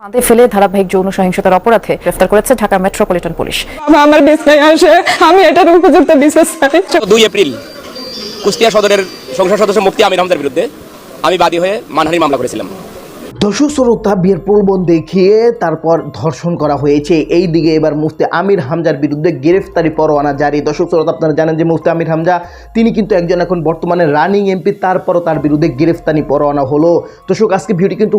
ফাঁদে ফেলে ধারাবাহিক যৌন সহিংসতার অপরাধে গ্রেফতার করেছে ঢাকা মেট্রোপলিটন পুলিশ। আমার বিছনায় আসে, আমি এটার উপযুক্ত বিচার চাই। 2 এপ্রিল কুষ্টিয়া সদরের সংসদ সদস্য মুফতি আমির হামজার বিরুদ্ধে আমি বাদী হয়ে মানহানির মামলা করেছিলাম। দর্শক শ্রোতা, বিয়ের প্রলোভন দেখিয়ে তারপর ধর্ষণ করা হয়েছে। এই দিকে এবার মুফতি আমির হামজার বিরুদ্ধে গ্রেফতারি পরোয়ানা জারি। দর্শক শ্রোতা, আপনারা জানেন যে মুফতি আমির হামজা তিনি কিন্তু একজন এখন বর্তমানে রানিং এমপি, তারপরও তার বিরুদ্ধে গ্রেফতারি পরোয়ানা হলো। দর্শক, আজকে ভিডিওটি কিন্তু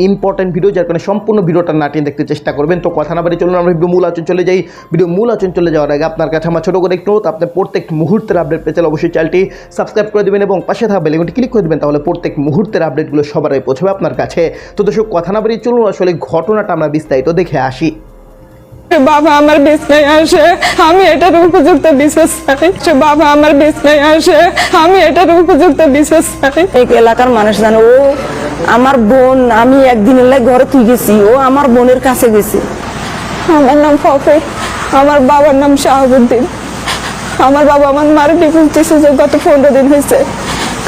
ইম্পর্টেন্ট ভিডিও, যার কারণে সম্পূর্ণ ভিডিওটা নাটিয়ে দেখতে চেষ্টা করবেন। তো কথা না বাড়ি চলুন আমরা ভিডিও মূল আলোচনা চলে যাই। ভিডিও মূল আলোচনা চলে যাওয়ার আগে আপনার কাছে আমার ছোটো করে একটু নোট, আপনি প্রত্যেক মুহূর্তের আপডেট পেতে অবশ্যই চ্যানেলটি সাবস্ক্রাইব করে দেবেন এবং পাশে থাকা বেল আইকনটি ক্লিক করে দেবেন, তাহলে প্রত্যেক মুহূর্তের আপডেটগুলো সবার আগে পৌঁছবে আপনার কাছে। তো দর্শক, কথা না বাড়ি চলুন আসলে ঘটনাটা আমরা বিস্তারিত দেখে আসি। বাবা আমার বিছনায় আসে, আমি এটার উপযুক্ত বিচার চাই। বাবা আমার বিছনায় আসে, আমি এটার উপযুক্ত বিচার চাই। এই এলাকার মানুষ জানে ও আমার বোন, আমি একদিন ঘরে তুই গেছি, ও আমার বোনের কাছে গেছি। আমার নাম ফকির, আমার বাবার নাম শাহাবুদ্দিন। আমার বাবা আমার মারে ডিভোর্স দিয়েছে যে গত 15 দিন হয়েছে।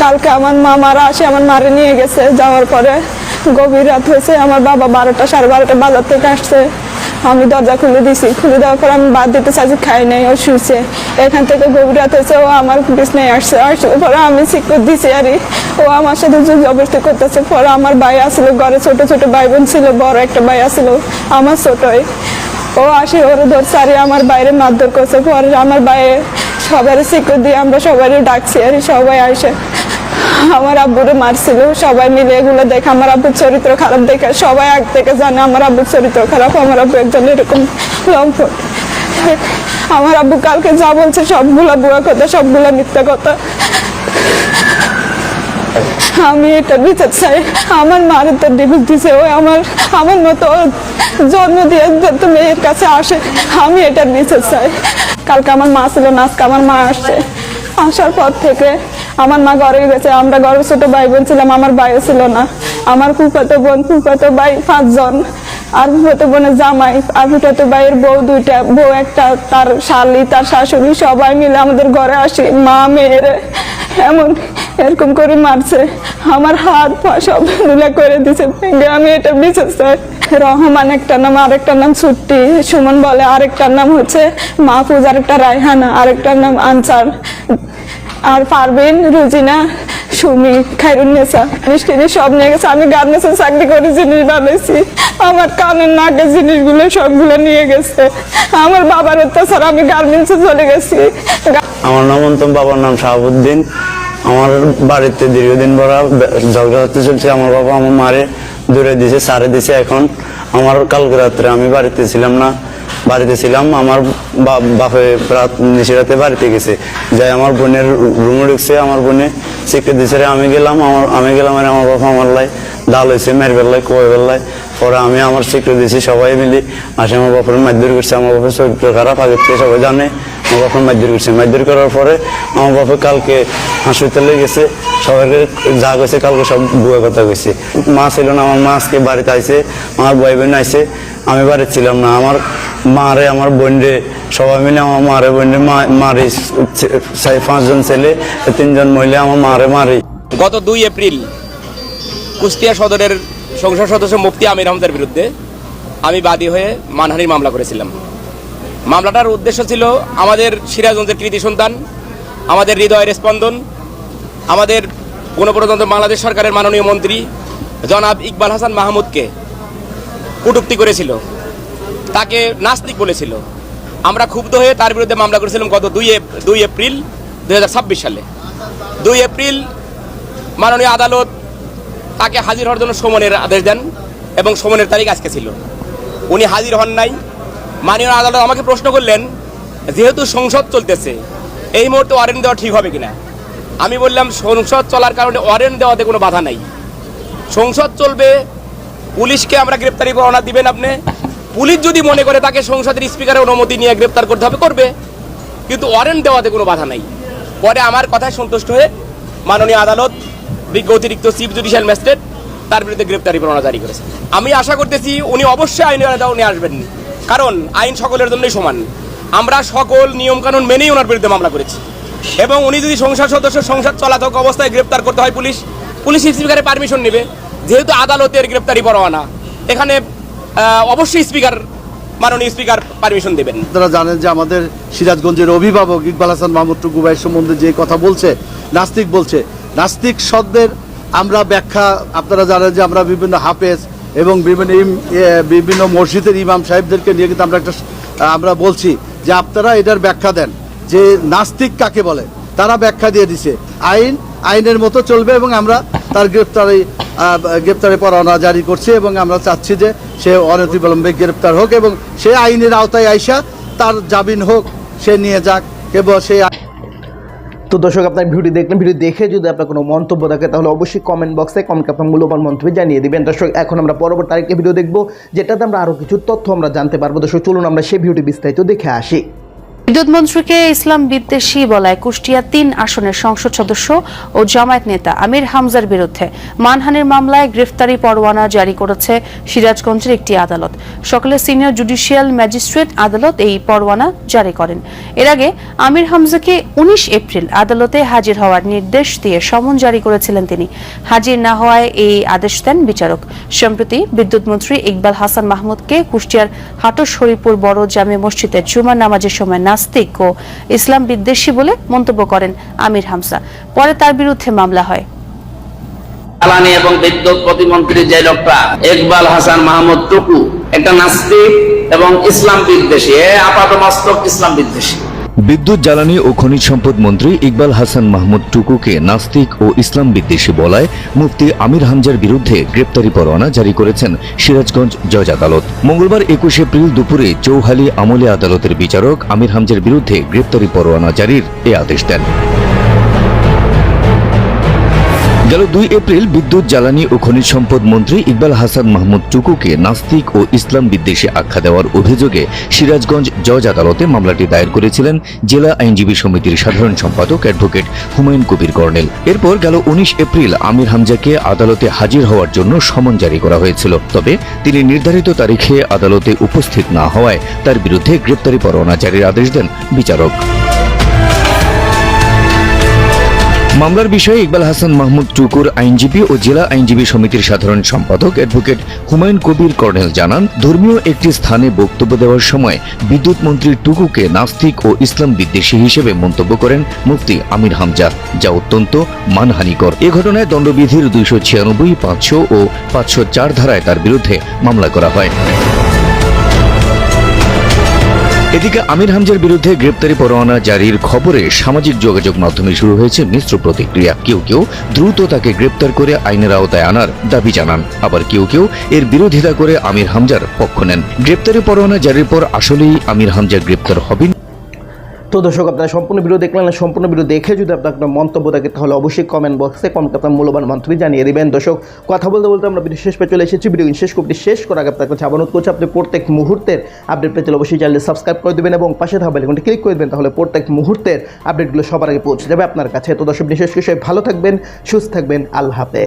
কালকে আমার মা মারা আসে, আমার মারে নিয়ে গেছে। যাওয়ার পরে গভীর রাত হয়েছে, আমার বাবা 12টা সাড়ে 12টা বাজার থেকে আসছে। আমি দরজা খুলে দিছি, খুলে দেওয়ার পর আমি বাদ দিতে চাইছি, খাই নাই, ও শুয়েছে। এখান থেকে গভীর রাত হয়েছে, ও আমার বিছনায় আসছে। আসলে পরে আমি সিকিউর দিছি, আর ও আমার সাথে জবরদস্তি করতেছে। পরে আমার ভাই আসলো ঘরে, ছোট ছোট ভাই বোন ছিল, বড় একটা ভাই আসলো আমার ছোটই। ও আসে, ওরে ধরছে, আর আমার বাইরে মারধর করছে। পরে আমার বাইরে সবাই সিকিউর দিয়ে আমরা সবাই ডাকছি, আর সবাই আসে। আমার আব্বুরে মারছিল, সবাই মিলে এগুলো দেখে আমার আব্বুর চরিত্র খারাপ দেখে সবাই আগ থেকে জানে আমার আব্বুর চরিত্র খারাপ। আমার আব্বু একজন এরকম লম্পট। আমার আব্বু কালকে যা বলছে সবগুলা বুয়া কথা, সবগুলা মিথ্যা কথা। আমি এটা বিচার চাই। আমার মার তো ডিভোর্স দিছে, ও আমার মতো জন্ম দিয়ে যত মেয়ের কাছে আসে, আমি এটার বিচার চাই। কালকে আমার মা ছিল না, আজকে আমার মা আসছে। আসার পর থেকে আমার মা ঘরে গেছে। আমরা ঘরে ছোট ভাই বোন ছিলাম, আমার ভাইও ছিল না। আমার ফুফাতো বোন, ফুফাতো ভাই 5 জন, আর ফুফাতো বোনের জামাই, আর ফুফাতো ভাইয়ের বউ 2টা, বউ একটা, তার শালি, তার শাশুড়ি, সবাই মিলে আমাদের ঘরে আসি। মা মেয়েরে এরকম করে মারছে, আমার হাত পা সব ধুলা করে দিছে। আমি এটা বিচার চাই। রহমান একটা নাম, আরেকটার নাম ছুট্টি, সুমন বলে, আরেকটার নাম হচ্ছে মাহফুজ, আরেকটা রায়হানা, আরেকটার নাম আনসার, আর পারবিন, রুজিনা, সুমি, খায়রুন্নেসা, মিষ্টি সব নিয়ে গেছে। আমি গার্মেন্টসে চাকরি করে জিনিস বানাইছি, আমার কানের নাকের জিনিসগুলো সবগুলো নিয়ে গেছে। আমার বাবার অত্যাচার, আমি গার্মেন্টসে চলে গেছি। আমার নাম অন্তম, বাবার নাম শাহাবুদ্দিন। আমার বাড়িতে দীর্ঘদিন ভরা ঝগড়া হতে চলছে। আমার বাবা আমার মারে দূরে দিছে, সারে দিছে। এখন আমার কালকে রাত্রে আমি বাড়িতে ছিলাম না, আমার বাপে রাত নিশিরাতে বাড়িতে গেছে, যাই আমার বোনের রুমে ঢুকছে। আমার বোনে শিখে দিছে, আমি গেলাম আর আমার বাবা আমার লাই ডাল হয়েছে, মেয়ের বেলায় কয়ে বেলায়। পরে আমি আমার স্বীকৃতি দিয়েছি, সবাই মিলে আসে আমার বাপের মারধর করছে। আমার বাপের চরিত্র খারাপ, আগের থেকে সবাই জানে। আমার বাপের মারধর করছে, মারধর করার পরে আমার বাপে কালকে হাসপাতালে গেছে। সবাইকে যা গেছে কালকে সব বুয়া কথা গেছে। মা ছিল না, আমার মা আজকে বাড়িতে আইছে, আমার ভাই বোন আইছে, আমি বাড়িতে ছিলাম না। আমার মারে, আমার বোনরে, সবাই মিলে আমার মারে বোনরে মারে। 5 জন ছেলে, 3 জন মহিলা আমার মারে মারে। গত 2 এপ্রিল কুষ্টিয়া সদরের সংসদ সদস্য মুফতি আমির হামজার বিরুদ্ধে আমি বাদী হয়ে মানহানির মামলা করেছিলাম। মামলাটার উদ্দেশ্য ছিল আমাদের সিরাজগঞ্জের কৃতি সন্তান, আমাদের হৃদয়ের স্পন্দন, আমাদের গণপ্রজাতন্ত্র বাংলাদেশ সরকারের মাননীয় মন্ত্রী জনাব ইকবাল হাসান মাহমুদকে কটূক্তি করেছিল, তাকে নাস্তিক বলেছিল। আমরা ক্ষুব্ধ হয়ে তার বিরুদ্ধে মামলা করেছিলাম গত 2 এপ্রিল 2026 সালে। 2 এপ্রিল মাননীয় আদালত তাকে হাজির হওয়ার জন্য সমনের আদেশ দেন এবং সমনের তারিখ আজকে ছিল। উনি হাজির হন নাই। মাননীয় আদালত আমাকে প্রশ্ন করলেন, যেহেতু সংসদ চলতেছে এই মুহূর্তে ওয়ারেন্ট দেওয়া ঠিক হবে কিনা। আমি বললাম, সংসদ চলার কারণে ওয়ারেন্ট দেওয়াতে কোনো বাধা নাই। সংসদ চলবে, পুলিশকে আমরা গ্রেপ্তারি পরোয়ানা দিবেন আপনি। পুলিশ যদি মনে করে তাকে সংসদের স্পিকারের অনুমতি নিয়ে গ্রেপ্তার করতে হবে, করবে, কিন্তু ওয়ারেন্ট দেওয়াতে কোনো বাধা নাই। পরে আমার কথায় সন্তুষ্ট হয়ে মাননীয় আদালত বিজ্ঞ অতিরিক্ত চিফ জুডিশিয়াল ম্যাজিস্ট্রেট তার বিরুদ্ধে গ্রেপ্তারি পরোয়ানা জারি করেছে। আমি আশা করতেছি উনি অবশ্যই আইনের আওতায় নিয়ে আসবেন, কারণ আইন সকলের জন্যই সমান। আমরা সকল নিয়মকানুন মেনেই ওনার বিরুদ্ধে মামলা করেছি, এবং উনি যদি সংসদ সদস্য সংসদ চলাচল অবস্থায় গ্রেপ্তার করতে হয় পুলিশ স্পিকারের পারমিশন নেবে। যেহেতু আদালতের গ্রেপ্তারি পরোয়ানা, এখানে অবশ্যই মাননীয় স্পিকার পারমিশন দেবেন। আপনারা জানেন যে আমাদের সিরাজগঞ্জের অভিভাবক ইকবাল হাসান মাহমুদ টুকু ভাই সম্বন্ধে যে কথা বলছে, নাস্তিক বলছে, নাস্তিক শব্দের আমরা ব্যাখ্যা আপনারা জানেন যে আমরা বিভিন্ন হাফেজ এবং বিভিন্ন মসজিদের ইমাম সাহেবদেরকে নিয়ে কিন্তু আমরা বলছি যে আপনারা এটার ব্যাখ্যা দেন যে নাস্তিক কাকে বলে। তারা ব্যাখ্যা দিয়ে দিছে আইনের মতো চলবে এবং আমরা তার গ্রেপ্তারি পরোয়ানা জারি করছি এবং আমরা চাচ্ছি যে সে অনতিবিলম্বে গ্রেপ্তার হোক এবং সে আইনের আওতায় আইসা তার জামিন হোক, সে নিয়ে যাক কেবল সে। তো দর্শক, আপনার ভিডিও দেখলেন, ভিডিও দেখে যদি আপনার কোনো মন্তব্য থাকে তাহলে অবশ্যই কমেন্ট বক্সে আপনার মূল্যবান মন্তব্য জানিয়ে দিবেন। দর্শক, এখন আমরা পরবর্তী আরেকটি ভিডিও দেখবো যেটাতে আমরা আরও কিছু তথ্য আমরা জানতে পারবো। দর্শক, চলুন আমরা সেই ভিডিওটি বিস্তারিত দেখে আসি। বিদ্যুৎ মন্ত্রীকে ইসলাম বিদ্বেষী বলায় কুষ্টিয়া 3 আসনের সংসদ সদস্য ও জামায়াত নেতা আমির হামজার বিরুদ্ধে মানহানির মামলায় গ্রেফতারি পরোয়ানা জারি করেছে সিরাজগঞ্জের একটি আদালত। সকালে সিনিয়র জুডিশিয়াল ম্যাজিস্ট্রেট আদালত এই পরোয়ানা জারি করেন। এর আগে আমির হামজাকে 19 এপ্রিল আদালতে হাজির হওয়ার নির্দেশ দিয়ে সমন জারি করেছিলেন তিনি। হাজির না হওয়ায় এই আদেশ দেন বিচারক। সম্প্রতি বিদ্যুৎ মন্ত্রী ইকবাল হাসান মাহমুদকে কুষ্টিয়ার হাটস হরিপুর বড় জামে মসজিদে জুমার নামাজের সময় নাস্তিক ও ইসলাম বিদ্বেষী বলে মন্তব্য করেন আমির হামজা। পরে তার বিরুদ্ধে মামলা হয়। জ্বালানি এবং বিদ্যুৎ প্রতিমন্ত্রী যে লোকটা ইকবাল হাসান মাহমুদ টুকু একটা নাস্তিক এবং ইসলাম বিদ্বেষী, আপাতমস্তক ইসলাম বিদ্বেষী। বিদ্যুৎ, জ্বালানি ও খনিজ সম্পদ মন্ত্রী ইকবাল হাসান মাহমুদ টুকুকে নাস্তিক ও ইসলাম বিদ্বেষী বলায় মুফতি আমির হামজার বিরুদ্ধে গ্রেপ্তারি পরোয়ানা জারি করেছেন সিরাজগঞ্জ জজ আদালত। মঙ্গলবার 21 এপ্রিল দুপুরে চৌহালি আমলি আদালতের বিচারক আমির হামজার বিরুদ্ধে গ্রেপ্তারি পরোয়ানা জারির এ আদেশ দেন। গেল 2 এপ্রিল বিদ্যুৎ, জ্বালানি ও খনিজ সম্পদ মন্ত্রী ইকবাল হাসান মাহমুদ টুকুকে নাস্তিক ও ইসলাম বিদ্বেষী আখ্যা দেওয়ার অভিযোগে সিরাজগঞ্জ জজ আদালতে মামলাটি দায়ের করেছিলেন জেলা আইনজীবী সমিতির সাধারণ সম্পাদক অ্যাডভোকেট হুমায়ুন কবির কর্নেল। এরপর গেল 19 এপ্রিল আমির হামজাকে আদালতে হাজির হওয়ার জন্য সমন জারি করা হয়েছিল। তবে তিনি নির্ধারিত তারিখে আদালতে উপস্থিত না হওয়ায় তার বিরুদ্ধে গ্রেপ্তারি পরোয়ানা জারির আদেশ দেন বিচারক। মামলার বিষয়ে ইকবাল হাসান মাহমুদ টুকুর আইনজীবী ও জেলা আইনজীবী সমিতির সাধারণ সম্পাদক অ্যাডভোকেট হুমায়ুন কবির কর্নেল জানান, ধর্মীয় একটি স্থানে বক্তব্য দেওয়ার সময় বিদ্যুৎ মন্ত্রী টুকুকে নাস্তিক ও ইসলাম বিদ্বেষী হিসেবে মন্তব্য করেন মুফতি আমির হামজা, যা অত্যন্ত মানহানিকর। এ ঘটনায় দণ্ডবিধির 296, 500 ও 504 ধারায় তার বিরুদ্ধে মামলা করা হয়। এদিকে আমির হামজার বিরুদ্ধে গ্রেপ্তারি পরোয়ানা জারির খবরে সামাজিক যোগাযোগ মাধ্যমে শুরু হয়েছে মিশ্র প্রতিক্রিয়া। কেউ কেউ দ্রুত তাকে গ্রেপ্তার করে আইনের আওতায় আনার দাবি জানান, আবার কেউ কেউ এর বিরোধিতা করে আমির হামজার পক্ষ নেন। গ্রেপ্তারি পরোয়ানা জারির পর আসলেই আমির হামজা গ্রেপ্তার হবেন। তো দর্শক, আপনারা সম্পূর্ণ ভিডিও দেখলেন। সম্পূর্ণ ভিডিও দেখে যদি আপনার কোনো মন্তব্য থাকে তাহলে অবশ্যই কমেন্ট বক্সে আপনার মূল্যবান মন্তব্য জানিয়ে দেবেন। দর্শক, কথা বলতে বলতে আমরা ভিডিও শেষ পেয়ে চলে এসেছি। ভিডিও শেষ করার আগে আপনার কাছে অনুরোধ করছি, আপনি প্রত্যেক মুহূর্তের আপডেট পেতে অবশ্যই চ্যানেল সাবস্ক্রাইব করে দেবেন এবং পাশে থাকা বেল আইকনটি ক্লিক করে দেবেন। তাহলে প্রত্যেক মুহূর্তের আপডেটগুলো সবার আগে পৌঁছে যাবে আপনার কাছে। তো দর্শক, বিশেষ করে ভালো থাকবেন, সুস্থ থাকবেন। আল্লাহ হাফেজ।